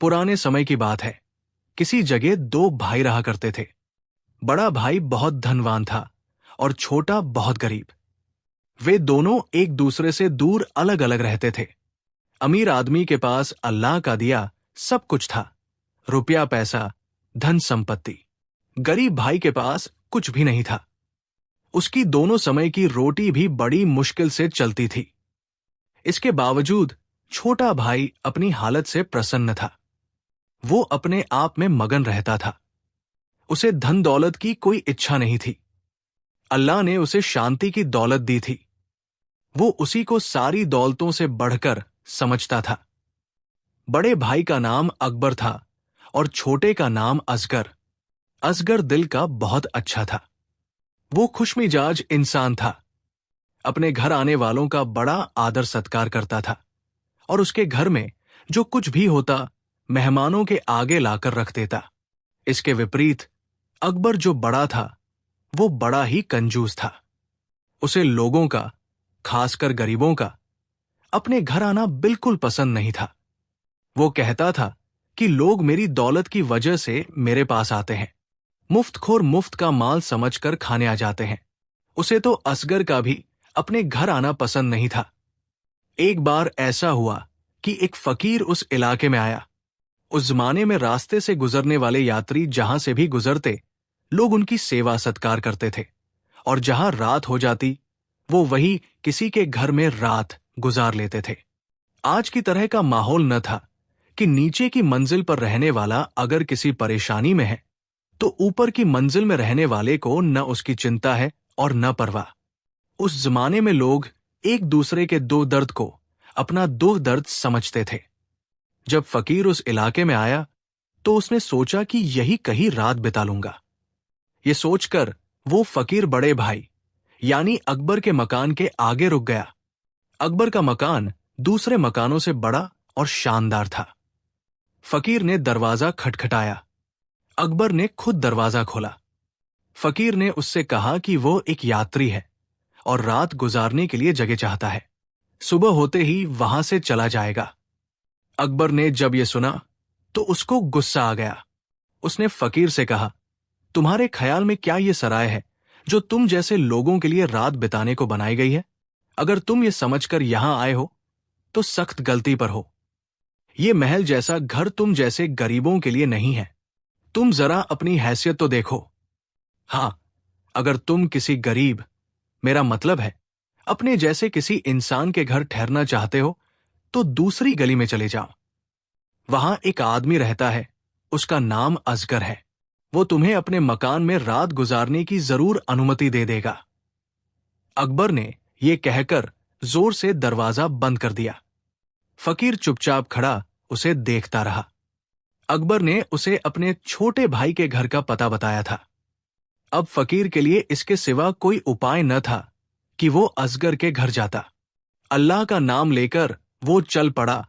पुराने समय की बात है। किसी जगह दो भाई रहा करते थे। बड़ा भाई बहुत धनवान था और छोटा बहुत गरीब। वे दोनों एक दूसरे से दूर अलग अलग रहते थे। अमीर आदमी के पास अल्लाह का दिया सब कुछ था, रुपया पैसा, धन संपत्ति। गरीब भाई के पास कुछ भी नहीं था। उसकी दोनों समय की रोटी भी बड़ी मुश्किल से चलती थी। इसके बावजूद छोटा भाई अपनी हालत से प्रसन्न था। वो अपने आप में मगन रहता था। उसे धन दौलत की कोई इच्छा नहीं थी। अल्लाह ने उसे शांति की दौलत दी थी। वो उसी को सारी दौलतों से बढ़कर समझता था। बड़े भाई का नाम अकबर था और छोटे का नाम असगर। असगर दिल का बहुत अच्छा था। वो खुशमिजाज इंसान था। अपने घर आने वालों का बड़ा आदर सत्कार करता था और उसके घर में जो कुछ भी होता मेहमानों के आगे लाकर रख देता। इसके विपरीत अकबर जो बड़ा था वो बड़ा ही कंजूस था। उसे लोगों का, खासकर गरीबों का, अपने घर आना बिल्कुल पसंद नहीं था। वो कहता था कि लोग मेरी दौलत की वजह से मेरे पास आते हैं, मुफ्तखोर मुफ्त का माल समझकर खाने आ जाते हैं। उसे तो असगर का भी अपने घर आना पसंद नहीं था। एक बार ऐसा हुआ कि एक फकीर उस इलाके में आया। उस जमाने में रास्ते से गुजरने वाले यात्री जहां से भी गुजरते, लोग उनकी सेवा सत्कार करते थे और जहां रात हो जाती वो वही किसी के घर में रात गुजार लेते थे। आज की तरह का माहौल न था कि नीचे की मंजिल पर रहने वाला अगर किसी परेशानी में है तो ऊपर की मंजिल में रहने वाले को न उसकी चिंता है और न परवाह। उस जमाने में लोग एक दूसरे के दो दर्द को अपना दुख दर्द समझते थे। जब फकीर उस इलाके में आया तो उसने सोचा कि यही कहीं रात बिता लूंगा। ये सोचकर वो फकीर बड़े भाई यानी अकबर के मकान के आगे रुक गया। अकबर का मकान दूसरे मकानों से बड़ा और शानदार था। फकीर ने दरवाजा खटखटाया। अकबर ने खुद दरवाजा खोला। फकीर ने उससे कहा कि वो एक यात्री है और रात गुजारने के लिए जगह चाहता है। सुबह होते ही वहां से चला जाएगा। अकबर ने जब ये सुना तो उसको गुस्सा आ गया। उसने फकीर से कहा, तुम्हारे ख्याल में क्या ये सराय है जो तुम जैसे लोगों के लिए रात बिताने को बनाई गई है? अगर तुम ये समझकर यहां आए हो तो सख्त गलती पर हो। ये महल जैसा घर तुम जैसे गरीबों के लिए नहीं है। तुम जरा अपनी हैसियत तो देखो। हां, अगर तुम किसी गरीब, मेरा मतलब है अपने जैसे किसी इंसान के घर ठहरना चाहते हो तो दूसरी गली में चले जाओ। वहां एक आदमी रहता है, उसका नाम असगर है। वो तुम्हें अपने मकान में रात गुजारने की जरूर अनुमति दे देगा। अकबर ने ये कहकर जोर से दरवाजा बंद कर दिया। फकीर चुपचाप खड़ा उसे देखता रहा। अकबर ने उसे अपने छोटे भाई के घर का पता बताया था। अब फकीर के लिए इसके सिवा कोई उपाय न था कि वो असगर के घर जाता। अल्लाह का नाम लेकर वो चल पड़ा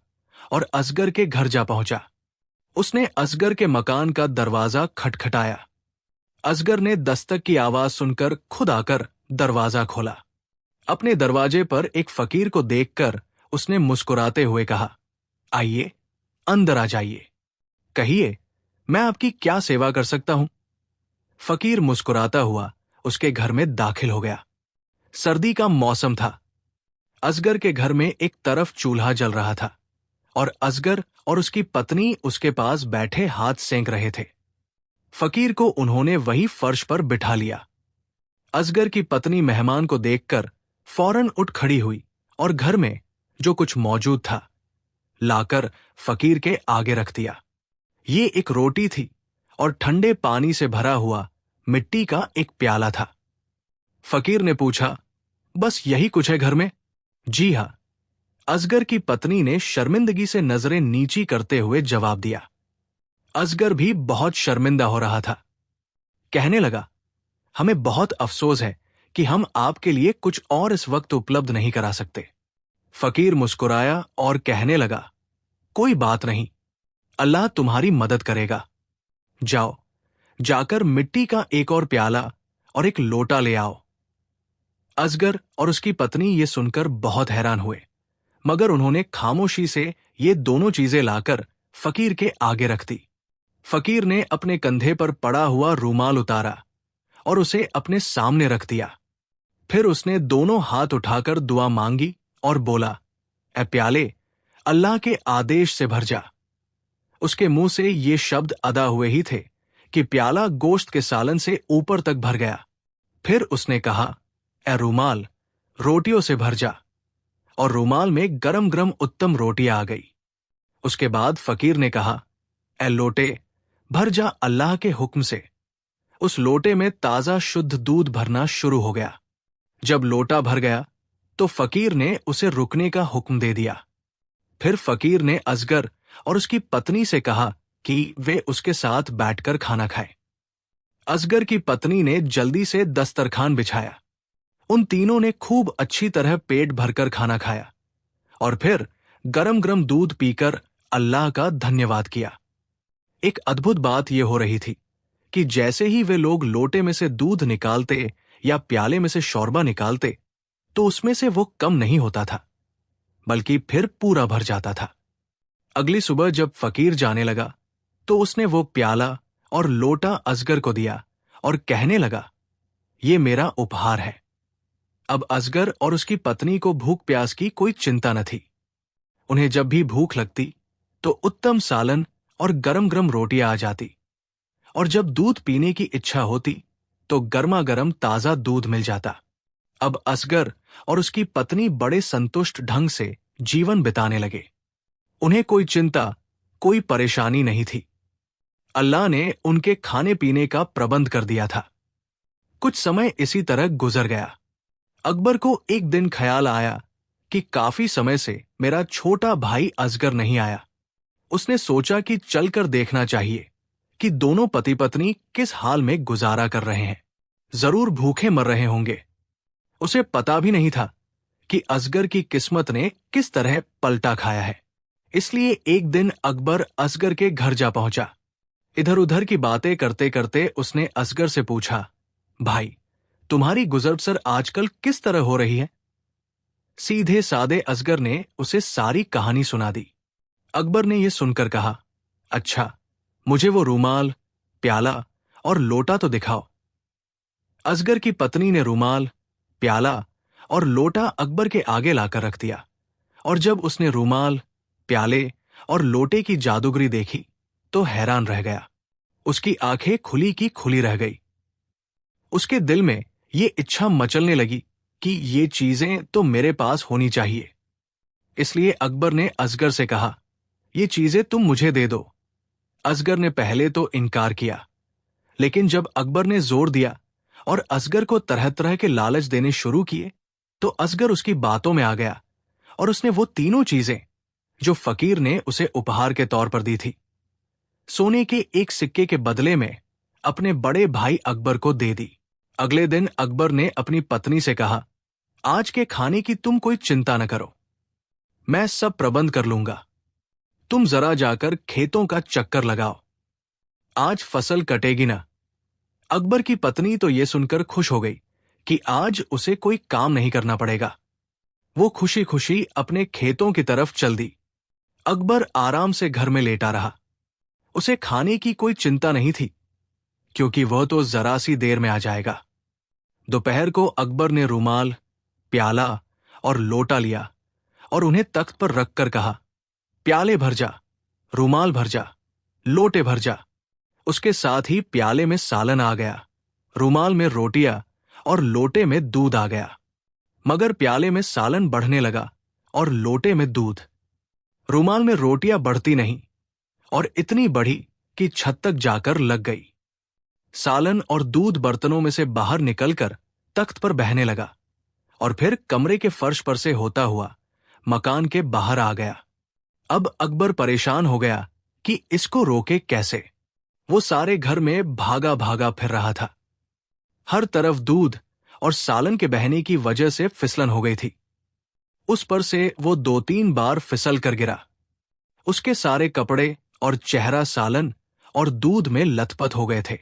और असगर के घर जा पहुंचा। उसने असगर के मकान का दरवाजा खटखटाया। असगर ने दस्तक की आवाज सुनकर खुद आकर दरवाजा खोला। अपने दरवाजे पर एक फकीर को देखकर उसने मुस्कुराते हुए कहा, आइए, अंदर आ जाइए। कहिए, मैं आपकी क्या सेवा कर सकता हूं? फकीर मुस्कुराता हुआ उसके घर में दाखिल हो गया। सर्दी का मौसम था। असगर के घर में एक तरफ चूल्हा जल रहा था और असगर और उसकी पत्नी उसके पास बैठे हाथ सेंक रहे थे। फकीर को उन्होंने वही फर्श पर बिठा लिया। असगर की पत्नी मेहमान को देखकर फौरन उठ खड़ी हुई और घर में जो कुछ मौजूद था लाकर फकीर के आगे रख दिया। ये एक रोटी थी और ठंडे पानी से भरा हुआ मिट्टी का एक प्याला था। फकीर ने पूछा, बस यही कुछ है घर में? जी हां, असगर की पत्नी ने शर्मिंदगी से नजरें नीची करते हुए जवाब दिया। असगर भी बहुत शर्मिंदा हो रहा था। कहने लगा, हमें बहुत अफसोस है कि हम आपके लिए कुछ और इस वक्त उपलब्ध नहीं करा सकते। फकीर मुस्कुराया और कहने लगा, कोई बात नहीं, अल्लाह तुम्हारी मदद करेगा। जाओ, जाकर मिट्टी का एक और प्याला और एक लोटा ले आओ। असगर और उसकी पत्नी ये सुनकर बहुत हैरान हुए, मगर उन्होंने खामोशी से ये दोनों चीजें लाकर फकीर के आगे रख दी। फकीर ने अपने कंधे पर पड़ा हुआ रूमाल उतारा और उसे अपने सामने रख दिया। फिर उसने दोनों हाथ उठाकर दुआ मांगी और बोला, ए प्याले, अल्लाह के आदेश से भर जा। उसके मुंह से ये शब्द अदा हुए ही थे कि प्याला गोश्त के सालन से ऊपर तक भर गया। फिर उसने कहा, ए रूमाल, रोटियों से भर जा, और रूमाल में गरम गरम उत्तम रोटियां आ गई। उसके बाद फकीर ने कहा, ए लोटे, भर जा अल्लाह के हुक्म से। उस लोटे में ताजा शुद्ध दूध भरना शुरू हो गया। जब लोटा भर गया तो फकीर ने उसे रुकने का हुक्म दे दिया। फिर फकीर ने असगर और उसकी पत्नी से कहा कि वे उसके साथ बैठकर खाना खाएं। असगर की पत्नी ने जल्दी से दस्तरखान बिछाया। उन तीनों ने खूब अच्छी तरह पेट भरकर खाना खाया और फिर गरम गरम दूध पीकर अल्लाह का धन्यवाद किया। एक अद्भुत बात यह हो रही थी कि जैसे ही वे लोग लोटे में से दूध निकालते या प्याले में से शोरबा निकालते तो उसमें से वो कम नहीं होता था, बल्कि फिर पूरा भर जाता था। अगली सुबह जब फकीर जाने लगा तो उसने वो प्याला और लोटा असगर को दिया और कहने लगा, ये मेरा उपहार है। अब असगर और उसकी पत्नी को भूख प्यास की कोई चिंता न थी। उन्हें जब भी भूख लगती तो उत्तम सालन और गरम गरम रोटियां आ जाती, और जब दूध पीने की इच्छा होती तो गर्मा गर्म ताजा दूध मिल जाता। अब असगर और उसकी पत्नी बड़े संतुष्ट ढंग से जीवन बिताने लगे। उन्हें कोई चिंता, कोई परेशानी नहीं थी। अल्लाह ने उनके खाने पीने का प्रबंध कर दिया था। कुछ समय इसी तरह गुजर गया। अकबर को एक दिन ख्याल आया कि काफी समय से मेरा छोटा भाई असगर नहीं आया। उसने सोचा कि चलकर देखना चाहिए कि दोनों पति पत्नी किस हाल में गुजारा कर रहे हैं। जरूर भूखे मर रहे होंगे। उसे पता भी नहीं था कि असगर की किस्मत ने किस तरह पलटा खाया है। इसलिए एक दिन अकबर असगर के घर जा पहुंचा। इधर उधर की बातें करते करते उसने असगर से पूछा, भाई, तुम्हारी गुजर-बसर आजकल किस तरह हो रही है? सीधे सादे असगर ने उसे सारी कहानी सुना दी। अकबर ने यह सुनकर कहा, अच्छा, मुझे वो रूमाल, प्याला और लोटा तो दिखाओ। असगर की पत्नी ने रूमाल, प्याला और लोटा अकबर के आगे लाकर रख दिया, और जब उसने रूमाल, प्याले और लोटे की जादूगरी देखी तो हैरान रह गया। उसकी आंखें खुली की खुली रह गई। उसके दिल में ये इच्छा मचलने लगी कि ये चीजें तो मेरे पास होनी चाहिए। इसलिए अकबर ने असगर से कहा, ये चीजें तुम मुझे दे दो। असगर ने पहले तो इनकार किया, लेकिन जब अकबर ने जोर दिया और असगर को तरह तरह के लालच देने शुरू किए तो असगर उसकी बातों में आ गया और उसने वो तीनों चीजें जो फकीर ने उसे उपहार के तौर पर दी थी, सोने के एक सिक्के के बदले में अपने बड़े भाई अकबर को दे दी। अगले दिन अकबर ने अपनी पत्नी से कहा, आज के खाने की तुम कोई चिंता न करो, मैं सब प्रबंध कर लूंगा। तुम जरा जाकर खेतों का चक्कर लगाओ, आज फसल कटेगी ना। अकबर की पत्नी तो यह सुनकर खुश हो गई कि आज उसे कोई काम नहीं करना पड़ेगा। वो खुशी खुशी अपने खेतों की तरफ चल दी। अकबर आराम से घर में लेटा रहा। उसे खाने की कोई चिंता नहीं थी, क्योंकि वह तो जरा सी देर में आ जाएगा। दोपहर को अकबर ने रूमाल, प्याला और लोटा लिया और उन्हें तख्त पर रखकर कहा, प्याले भर जा, रूमाल भर जा, लोटे भर जा। उसके साथ ही प्याले में सालन आ गया, रूमाल में रोटियां और लोटे में दूध आ गया। मगर प्याले में सालन बढ़ने लगा और लोटे में दूध। रूमाल में रोटियां बढ़ती नहीं और इतनी बढ़ी कि छत तक जाकर लग गई। सालन और दूध बर्तनों में से बाहर निकलकर तख्त पर बहने लगा और फिर कमरे के फर्श पर से होता हुआ मकान के बाहर आ गया। अब अकबर परेशान हो गया कि इसको रोके कैसे। वो सारे घर में भागा भागा फिर रहा था। हर तरफ दूध और सालन के बहने की वजह से फिसलन हो गई थी। उस पर से वो 2-3 बार फिसल कर गिरा। उसके सारे कपड़े और चेहरा सालन और दूध में लथपथ हो गए थे।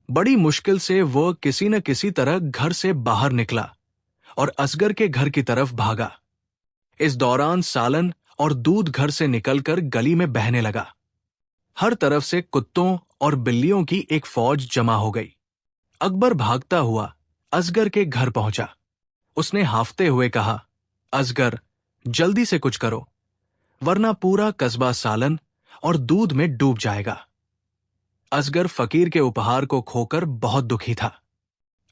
बड़ी मुश्किल से वह किसी न किसी तरह घर से बाहर निकला और असगर के घर की तरफ भागा। इस दौरान सालन और दूध घर से निकलकर गली में बहने लगा। हर तरफ से कुत्तों और बिल्लियों की एक फौज जमा हो गई। अकबर भागता हुआ असगर के घर पहुंचा। उसने हांफते हुए कहा, असगर, जल्दी से कुछ करो, वरना पूरा कस्बा सालन और दूध में डूब जाएगा। असगर फकीर के उपहार को खोकर बहुत दुखी था।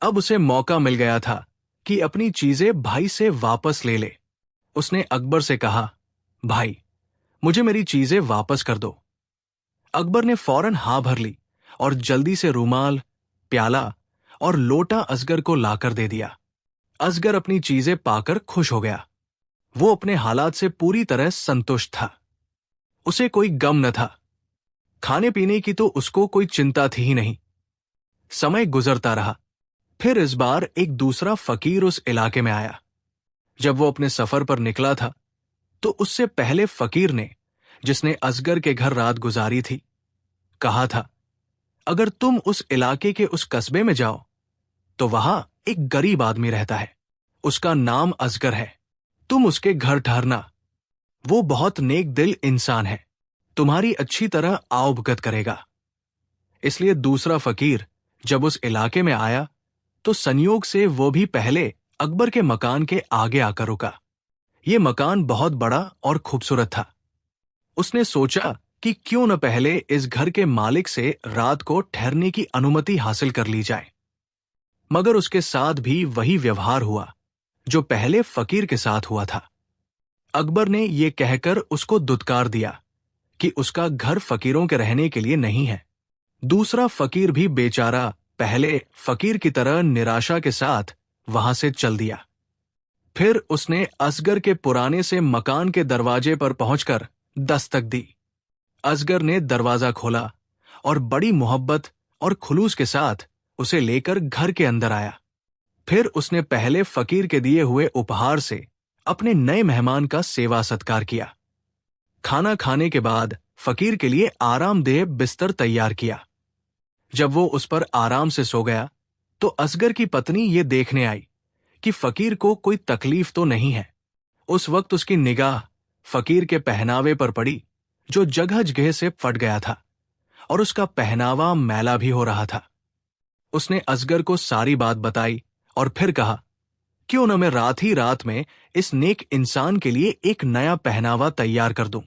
अब उसे मौका मिल गया था कि अपनी चीजें भाई से वापस ले ले। उसने अकबर से कहा, भाई, मुझे मेरी चीजें वापस कर दो। अकबर ने फौरन हाँ भर ली और जल्दी से रूमाल, प्याला और लोटा असगर को लाकर दे दिया। असगर अपनी चीजें पाकर खुश हो गया। वो अपने हालात से पूरी तरह संतुष्ट था। उसे कोई गम न था। खाने पीने की तो उसको कोई चिंता थी ही नहीं। समय गुजरता रहा। फिर इस बार एक दूसरा फकीर उस इलाके में आया। जब वो अपने सफर पर निकला था तो उससे पहले फकीर ने, जिसने असगर के घर रात गुजारी थी, कहा था, अगर तुम उस इलाके के उस कस्बे में जाओ तो वहां एक गरीब आदमी रहता है। उसका नाम असगर है। तुम उसके घर ठहरना। वो बहुत नेक दिल इंसान है, तुम्हारी अच्छी तरह आवभगत करेगा। इसलिए दूसरा फकीर जब उस इलाके में आया तो संयोग से वो भी पहले अकबर के मकान के आगे आकर रुका। ये मकान बहुत बड़ा और खूबसूरत था। उसने सोचा कि क्यों न पहले इस घर के मालिक से रात को ठहरने की अनुमति हासिल कर ली जाए। मगर उसके साथ भी वही व्यवहार हुआ जो पहले फकीर के साथ हुआ था। अकबर ने यह कहकर उसको दुत्कार दिया कि उसका घर फकीरों के रहने के लिए नहीं है। दूसरा फकीर भी बेचारा पहले फकीर की तरह निराशा के साथ वहां से चल दिया। फिर उसने असगर के पुराने से मकान के दरवाजे पर पहुंचकर दस्तक दी। असगर ने दरवाजा खोला और बड़ी मोहब्बत और खुलूस के साथ उसे लेकर घर के अंदर आया। फिर उसने पहले फकीर के दिए हुए उपहार से अपने नए मेहमान का सेवा सत्कार किया। खाना खाने के बाद फकीर के लिए आरामदेह बिस्तर तैयार किया। जब वो उस पर आराम से सो गया तो असगर की पत्नी ये देखने आई कि फकीर को कोई तकलीफ तो नहीं है। उस वक्त उसकी निगाह फकीर के पहनावे पर पड़ी, जो जगह जगह से फट गया था और उसका पहनावा मैला भी हो रहा था। उसने असगर को सारी बात बताई और फिर कहा, क्यों न मैं रात ही रात में इस नेक इंसान के लिए एक नया पहनावा तैयार कर दूं।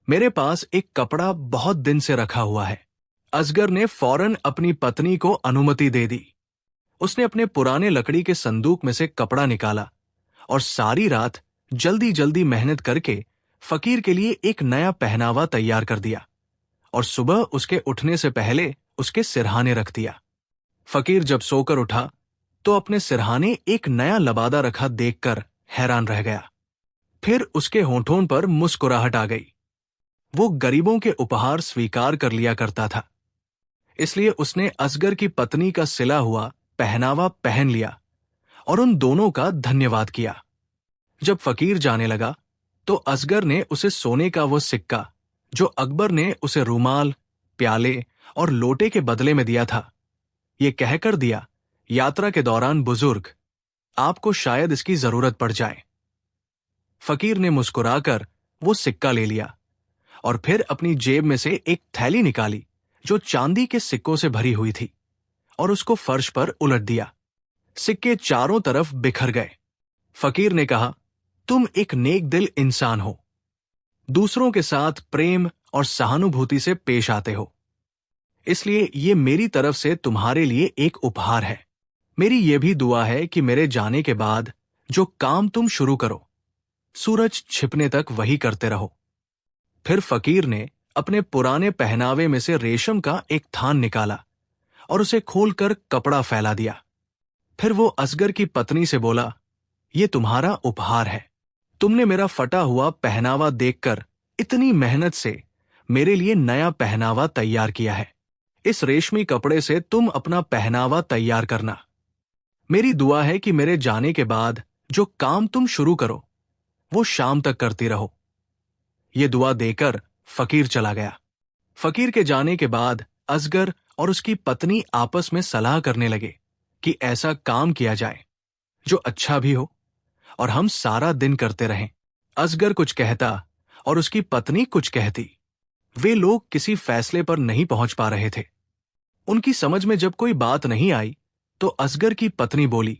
मेरे पास एक कपड़ा बहुत दिन से रखा हुआ है। असगर ने फौरन अपनी पत्नी को अनुमति दे दी। उसने अपने पुराने लकड़ी के संदूक में से कपड़ा निकाला और सारी रात जल्दी जल्दी मेहनत करके फकीर के लिए एक नया पहनावा तैयार कर दिया और सुबह उसके उठने से पहले उसके सिरहाने रख दिया। फकीर जब सोकर उठा तो अपने सिरहाने एक नया लबादा रखा देखकर हैरान रह गया। फिर उसके होंठों पर मुस्कुराहट आ गई। वो गरीबों के उपहार स्वीकार कर लिया करता था, इसलिए उसने असगर की पत्नी का सिला हुआ पहनावा पहन लिया और उन दोनों का धन्यवाद किया। जब फकीर जाने लगा तो असगर ने उसे सोने का वो सिक्का जो अकबर ने उसे रूमाल, प्याले और लोटे के बदले में दिया था, ये कहकर दिया, यात्रा के दौरान बुजुर्ग, आपको शायद इसकी जरूरत पड़ जाए। फकीर ने मुस्कुराकर वो सिक्का ले लिया और फिर अपनी जेब में से एक थैली निकाली जो चांदी के सिक्कों से भरी हुई थी और उसको फर्श पर उलट दिया। सिक्के चारों तरफ बिखर गए। फकीर ने कहा, तुम एक नेक दिल इंसान हो, दूसरों के साथ प्रेम और सहानुभूति से पेश आते हो, इसलिए ये मेरी तरफ से तुम्हारे लिए एक उपहार है। मेरी ये भी दुआ है कि मेरे जाने के बाद जो काम तुम शुरू करो, सूरज छिपने तक वही करते रहो। फिर फकीर ने अपने पुराने पहनावे में से रेशम का एक थान निकाला और उसे खोलकर कपड़ा फैला दिया। फिर वो असगर की पत्नी से बोला, ये तुम्हारा उपहार है। तुमने मेरा फटा हुआ पहनावा देखकर इतनी मेहनत से मेरे लिए नया पहनावा तैयार किया है। इस रेशमी कपड़े से तुम अपना पहनावा तैयार करना। मेरी दुआ है कि मेरे जाने के बाद जो काम तुम शुरू करो वो शाम तक करती रहो। ये दुआ देकर फकीर चला गया। फकीर के जाने के बाद असगर और उसकी पत्नी आपस में सलाह करने लगे कि ऐसा काम किया जाए जो अच्छा भी हो और हम सारा दिन करते रहें। असगर कुछ कहता और उसकी पत्नी कुछ कहती। वे लोग किसी फैसले पर नहीं पहुंच पा रहे थे। उनकी समझ में जब कोई बात नहीं आई तो असगर की पत्नी बोली,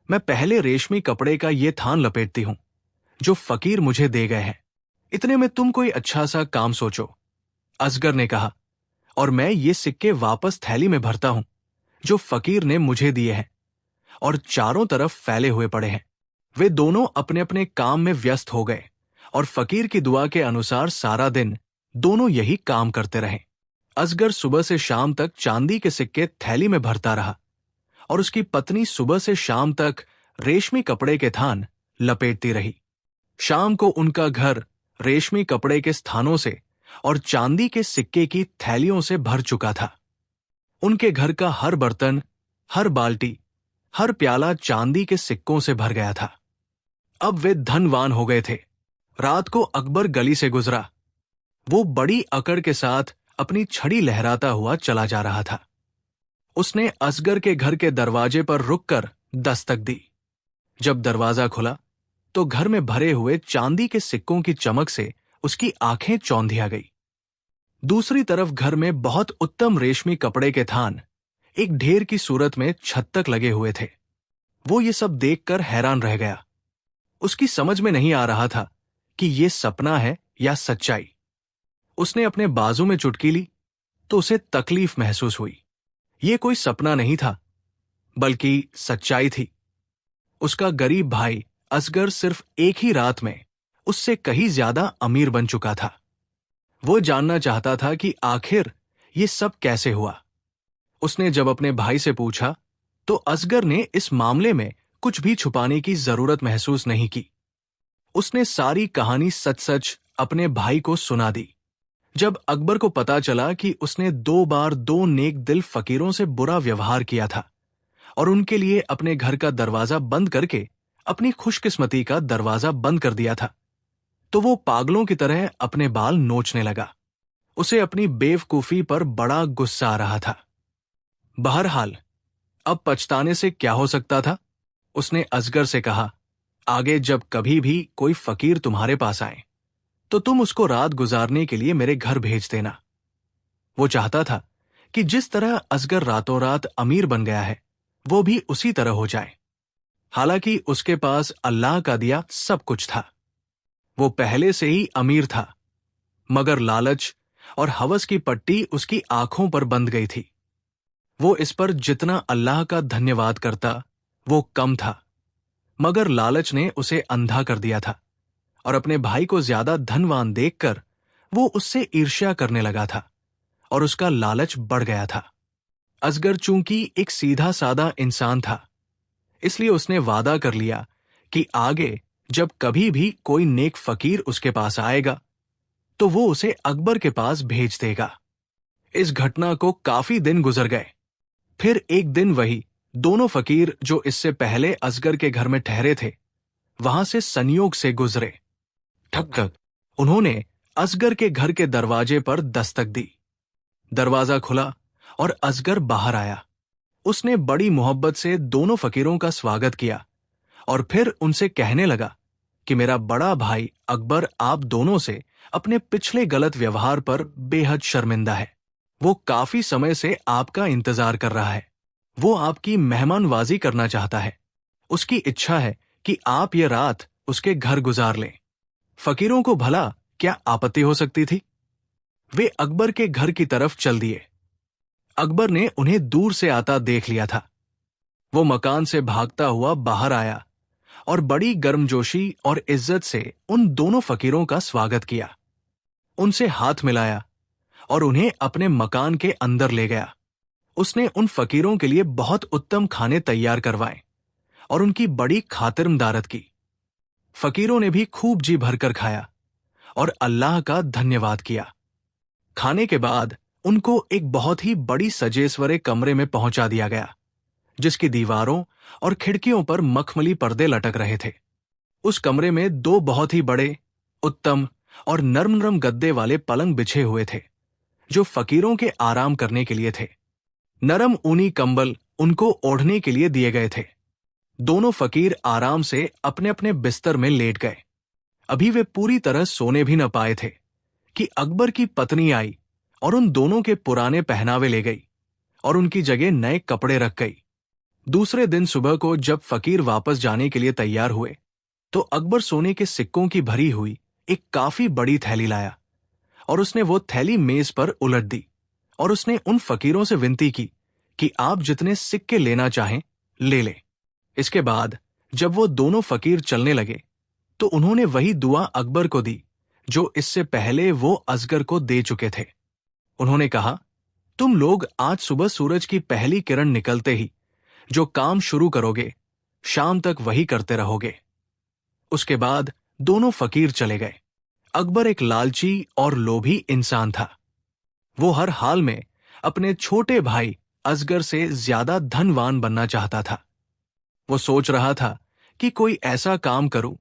मैं पहले रेशमी कपड़े का ये थान लपेटती हूं जो फकीर मुझे दे गए हैं। इतने में तुम कोई अच्छा सा काम सोचो। असगर ने कहा, और मैं ये सिक्के वापस थैली में भरता हूं जो फकीर ने मुझे दिए हैं और चारों तरफ फैले हुए पड़े हैं। वे दोनों अपने अपने काम में व्यस्त हो गए और फकीर की दुआ के अनुसार सारा दिन दोनों यही काम करते रहे। असगर सुबह से शाम तक चांदी के सिक्के थैली में भरता रहा और उसकी पत्नी सुबह से शाम तक रेशमी कपड़े के थान लपेटती रही। शाम को उनका घर रेशमी कपड़े के स्थानों से और चांदी के सिक्के की थैलियों से भर चुका था। उनके घर का हर बर्तन, हर बाल्टी, हर प्याला चांदी के सिक्कों से भर गया था। अब वे धनवान हो गए थे। रात को अकबर गली से गुजरा। वो बड़ी अकड़ के साथ अपनी छड़ी लहराता हुआ चला जा रहा था। उसने असगर के घर के दरवाजे पर रुककर दस्तक दी। जब दरवाजा खुला तो घर में भरे हुए चांदी के सिक्कों की चमक से उसकी आंखें चौंधिया गई। दूसरी तरफ घर में बहुत उत्तम रेशमी कपड़े के थान एक ढेर की सूरत में छत तक लगे हुए थे। वो ये सब देखकर हैरान रह गया। उसकी समझ में नहीं आ रहा था कि ये सपना है या सच्चाई। उसने अपने बाजू में चुटकी ली तो उसे तकलीफ महसूस हुई। ये कोई सपना नहीं था बल्कि सच्चाई थी। उसका गरीब भाई असगर सिर्फ एक ही रात में उससे कहीं ज्यादा अमीर बन चुका था। वो जानना चाहता था कि आखिर ये सब कैसे हुआ। उसने जब अपने भाई से पूछा तो असगर ने इस मामले में कुछ भी छुपाने की जरूरत महसूस नहीं की। उसने सारी कहानी सच सच अपने भाई को सुना दी। जब अकबर को पता चला कि उसने 2 बार 2 नेक दिल फकीरों से बुरा व्यवहार किया था और उनके लिए अपने घर का दरवाजा बंद करके अपनी खुशकिस्मती का दरवाजा बंद कर दिया था, तो वो पागलों की तरह अपने बाल नोचने लगा। उसे अपनी बेवकूफी पर बड़ा गुस्सा आ रहा था। बहरहाल अब पछताने से क्या हो सकता था। उसने असगर से कहा, आगे जब कभी भी कोई फकीर तुम्हारे पास आए तो तुम उसको रात गुजारने के लिए मेरे घर भेज देना। वो चाहता था कि जिस तरह असगर रातों रात अमीर बन गया है वो भी उसी तरह हो जाए। हालांकि उसके पास अल्लाह का दिया सब कुछ था। वो पहले से ही अमीर था, मगर लालच और हवस की पट्टी उसकी आंखों पर बंध गई थी। वो इस पर जितना अल्लाह का धन्यवाद करता वो कम था, मगर लालच ने उसे अंधा कर दिया था और अपने भाई को ज्यादा धनवान देखकर वो उससे ईर्ष्या करने लगा था और उसका लालच बढ़ गया था। असगर चूंकि एक सीधा सादा इंसान था, इसलिए उसने वादा कर लिया कि आगे जब कभी भी कोई नेक फकीर उसके पास आएगा तो वो उसे अकबर के पास भेज देगा। इस घटना को काफी दिन गुजर गए। फिर एक दिन वही दोनों फकीर जो इससे पहले असगर के घर में ठहरे थे वहां से संयोग से गुजरे। ठक ठक उन्होंने असगर के घर के दरवाजे पर दस्तक दी। दरवाजा खुला और असगर बाहर आया। उसने बड़ी मोहब्बत से दोनों फकीरों का स्वागत किया और फिर उनसे कहने लगा कि मेरा बड़ा भाई अकबर आप दोनों से अपने पिछले गलत व्यवहार पर बेहद शर्मिंदा है। वो काफी समय से आपका इंतजार कर रहा है। वो आपकी मेहमानवाजी करना चाहता है। उसकी इच्छा है कि आप ये रात उसके घर गुजार लें। फकीरों को भला क्या आपत्ति हो सकती थी। वे अकबर के घर की तरफ चल दिए। अकबर ने उन्हें दूर से आता देख लिया था। वो मकान से भागता हुआ बाहर आया और बड़ी गर्मजोशी और इज्जत से उन दोनों फकीरों का स्वागत किया। उनसे हाथ मिलाया और उन्हें अपने मकान के अंदर ले गया। उसने उन फकीरों के लिए बहुत उत्तम खाने तैयार करवाए और उनकी बड़ी खातिरदारत की। फकीरों ने भी खूब जी भरकर खाया और अल्लाह का धन्यवाद किया। खाने के बाद उनको एक बहुत ही बड़ी सजेसवरे कमरे में पहुंचा दिया गया, जिसकी दीवारों और खिड़कियों पर मखमली पर्दे लटक रहे थे। उस कमरे में 2 बहुत ही बड़े, उत्तम और नरम नरम गद्दे वाले पलंग बिछे हुए थे, जो फकीरों के आराम करने के लिए थे। नरम ऊनी कंबल उनको ओढ़ने के लिए दिए गए थे। दोनों फकीर आराम से अपने अपने बिस्तर में लेट गए। अभी वे पूरी तरह सोने भी न पाए थे कि अकबर की पत्नी आई और उन दोनों के पुराने पहनावे ले गई और उनकी जगह नए कपड़े रख गई। दूसरे दिन सुबह को जब फकीर वापस जाने के लिए तैयार हुए तो अकबर सोने के सिक्कों की भरी हुई एक काफी बड़ी थैली लाया और उसने वो थैली मेज पर उलट दी और उसने उन फकीरों से विनती की कि आप जितने सिक्के लेना चाहें ले लें। इसके बाद जब वो दोनों फकीर चलने लगे तो उन्होंने वही दुआ अकबर को दी जो इससे पहले वो असगर को दे चुके थे। उन्होंने कहा, तुम लोग आज सुबह सूरज की पहली किरण निकलते ही जो काम शुरू करोगे शाम तक वही करते रहोगे। उसके बाद दोनों फकीर चले गए। अकबर एक लालची और लोभी इंसान था। वो हर हाल में अपने छोटे भाई असगर से ज्यादा धनवान बनना चाहता था। वो सोच रहा था कि कोई ऐसा काम करूं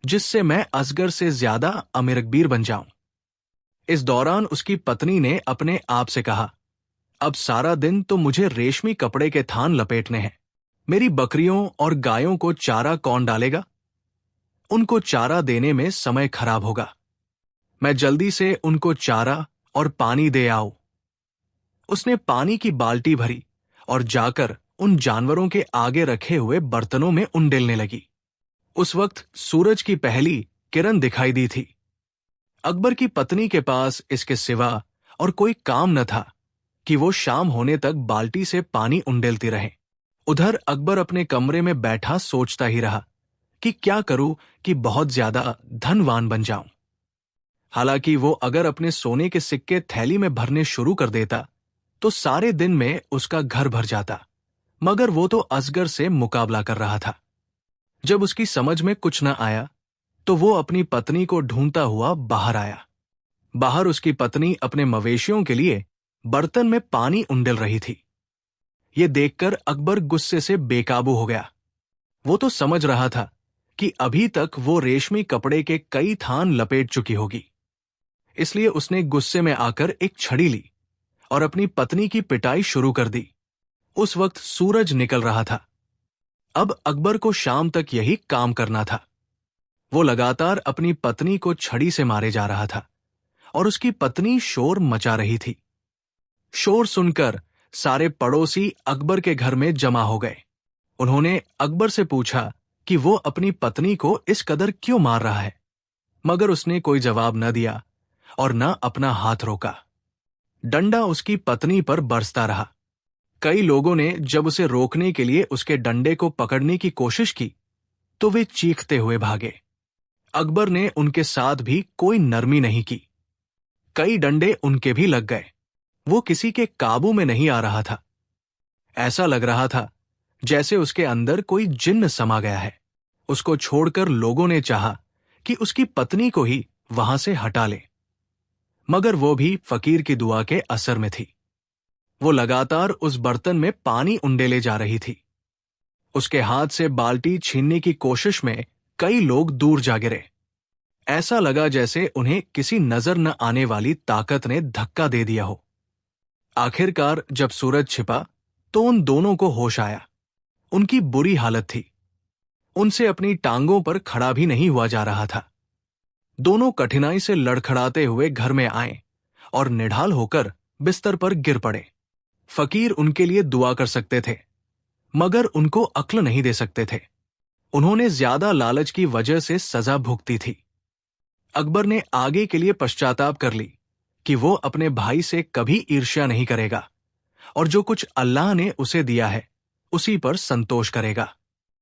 जिससे मैं असगर से ज्यादा अमीरकबीर बन जाऊं। इस दौरान उसकी पत्नी ने अपने आप से कहा, अब सारा दिन तो मुझे रेशमी कपड़े के थान लपेटने हैं। मेरी बकरियों और गायों को चारा कौन डालेगा? उनको चारा देने में समय खराब होगा। मैं जल्दी से उनको चारा और पानी दे आऊं। उसने पानी की बाल्टी भरी और जाकर उन जानवरों के आगे रखे हुए बर्तनों में उंडेलने लगी। उस वक्त सूरज की पहली किरण दिखाई दी थी। अकबर की पत्नी के पास इसके सिवा और कोई काम न था कि वो शाम होने तक बाल्टी से पानी उंडेलती रहे। उधर अकबर अपने कमरे में बैठा सोचता ही रहा कि क्या करूं कि बहुत ज्यादा धनवान बन जाऊं। हालांकि वो अगर अपने सोने के सिक्के थैली में भरने शुरू कर देता तो सारे दिन में उसका घर भर जाता, मगर वो तो असगर से मुकाबला कर रहा था। जब उसकी समझ में कुछ न आया तो वो अपनी पत्नी को ढूंढता हुआ बाहर आया। बाहर उसकी पत्नी अपने मवेशियों के लिए बर्तन में पानी उंडेल रही थी। ये देखकर अकबर गुस्से से बेकाबू हो गया। वो तो समझ रहा था कि अभी तक वो रेशमी कपड़े के कई थान लपेट चुकी होगी। इसलिए उसने गुस्से में आकर एक छड़ी ली और अपनी पत्नी की पिटाई शुरू कर दी। उस वक्त सूरज निकल रहा था। अब अकबर को शाम तक यही काम करना था। वो लगातार अपनी पत्नी को छड़ी से मारे जा रहा था और उसकी पत्नी शोर मचा रही थी। शोर सुनकर सारे पड़ोसी अकबर के घर में जमा हो गए। उन्होंने अकबर से पूछा कि वो अपनी पत्नी को इस कदर क्यों मार रहा है, मगर उसने कोई जवाब न दिया और न अपना हाथ रोका। डंडा उसकी पत्नी पर बरसता रहा। कई लोगों ने जब उसे रोकने के लिए उसके डंडे को पकड़ने की कोशिश की तो वे चीखते हुए भागे। अकबर ने उनके साथ भी कोई नरमी नहीं की। कई डंडे उनके भी लग गए। वो किसी के काबू में नहीं आ रहा था। ऐसा लग रहा था जैसे उसके अंदर कोई जिन्न समा गया है। उसको छोड़कर लोगों ने चाहा कि उसकी पत्नी को ही वहां से हटा ले, मगर वो भी फकीर की दुआ के असर में थी। वो लगातार उस बर्तन में पानी उंडेले जा रही थी। उसके हाथ से बाल्टी छीनने की कोशिश में कई लोग दूर जा गिरे। ऐसा लगा जैसे उन्हें किसी नजर न आने वाली ताकत ने धक्का दे दिया हो। आखिरकार जब सूरज छिपा तो उन दोनों को होश आया। उनकी बुरी हालत थी। उनसे अपनी टांगों पर खड़ा भी नहीं हुआ जा रहा था। दोनों कठिनाई से लड़खड़ाते हुए घर में आए और निढाल होकर बिस्तर पर गिर पड़े। फकीर उनके लिए दुआ कर सकते थे, मगर उनको अक्ल नहीं दे सकते थे। उन्होंने ज्यादा लालच की वजह से सजा भुगती थी। अकबर ने आगे के लिए पश्चाताप कर ली कि वो अपने भाई से कभी ईर्ष्या नहीं करेगा और जो कुछ अल्लाह ने उसे दिया है उसी पर संतोष करेगा।